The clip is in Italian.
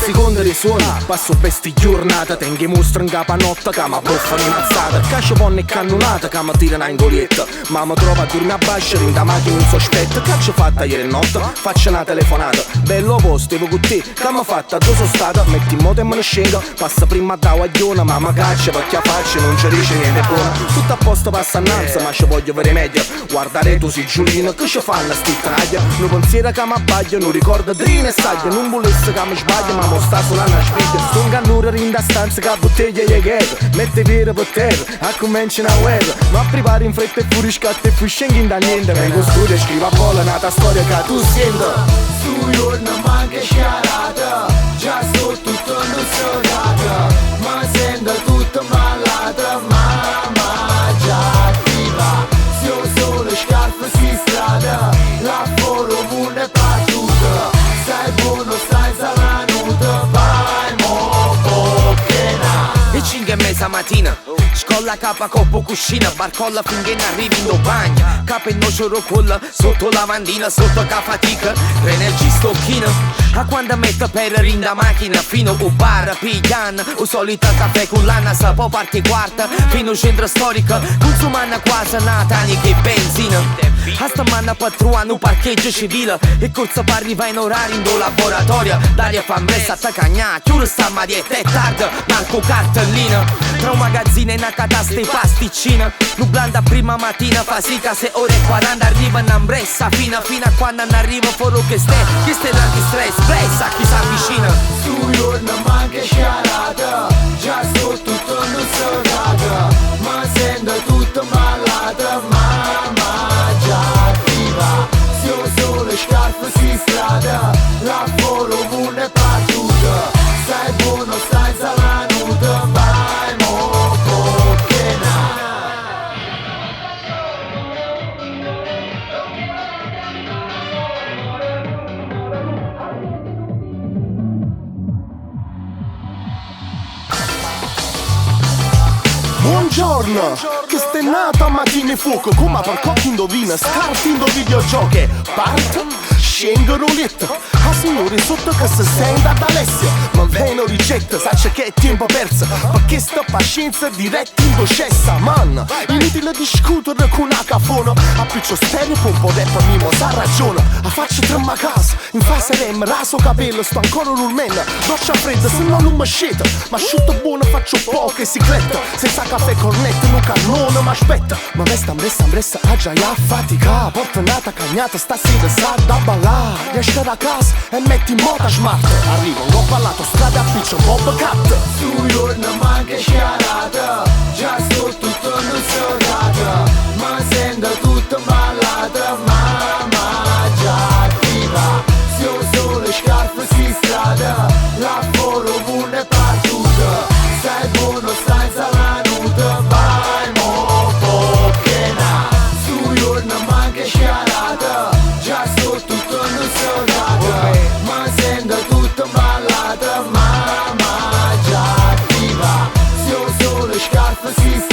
secondi risuona, passo besti giornata, tengo i mostri in capo a notte che mi buffano in alzata. Caccio ponne e cannonata che mi tirano in golietta, ma mi trova a dormire a bascia in da macchina un sospetto. Caccio fatta ieri notte, faccio una telefonata, bello postivo con te, che mi fatta dove sono stata, metti in moto e me ne scendo, passa prima da guagliona, ma mi caccia perché a faccia non ci dice niente buono. Tutto a posto passa annanza, ma ci voglio vedere meglio, guardare tu sei Giulino, che ci fanno sti traglia, non pensiero che mi abbaglio, non ricordo drine e saglia, non volesse che mi sbaglio, ma mo sta suonando a sveglia. Sto un cannuro in da stanza che a bottiglia e ghetto, mette vero per terra, a cominciare una guerra, ma prepari in fretta e fuori scatta e fu scenghi da niente, vengo studio e scrivo a bolla nata storia che tu senti. Su giorno manca sciarata, già sto tutto non so data, ma sento tutto malata, mamma già attiva, se ho solo scarpe si strada, lavoro buono e battuta, stai buono, stai salanuta, vai mo bocchena. E 5 e mezza mattina, scolla capa coppo cuscina, barcolla finché ne arrivi in bagno, capo e nocero colla, sotto lavandina, sotto ca fatica, energy stocchina. A quando metto per rinda macchina, fino a bar, piglian, o solita caffè con l'anasa, poi parte quarta, fino al centro storico, consumando quasi natani che benzina. A sta manna patruano un parcheggio civile, e corsa per arrivare in orario in do laboratorio, d'aria fa messa a cagnà, chiude sta ma dieta è tardi, manco cartellina, tra un magazzino e una catasta e pasticcina, nublando a prima mattina, fa sì che 6 ore e 40 arriva in ambressa, fino a quando non arriva fuori che stai tanti stress, pressa chi si avvicina. Su giorno manca sciarata, già sto tutto non so data, ma sento tutto malata, mamma già attiva, se ho solo scarpe si strada, lavoro buono e battuta, stai buono, stai salanuta, vai mo bocchena. Buongiorno, che stai nata mattina e fuoco, come per cocchi indovina, startando videogiochi, part, scengo roulette, a signori sotto che si sente ad Alessia, ma vengono ricette, saccia che è tempo perso, perché sta pazienza diretta in docessa, man, inutile discutere con una cafona, a piccio stereo con un po' rap mimo, sa ragione, a faccia tremma casa, in fase rem, raso capello, sto ancora un ulmen, doccia fredda, se no non mi sceta, ma asciutto buono faccio poche ciclette, senza caffè cornetto, un cannone mi aspetta, ma mresta, aggia a fatica, porta nata cagnata, stasera sa da ballare, esce da casa e metti in moto smart, arrivo, non ho ballato, strada a piccio, bob cat. Su giorno manca sciarata, già sto tutto non so data, ma sento tutto malata, mamma già attiva, se ho solo scarpe si strada, lavoro buono e battuta, stai buono, stai salanuta, vai mo bocchena. Su giorno manca sciarata, già sto tutto non so data, ma sento tutto malata, mamma già attiva, se ho solo scarpe si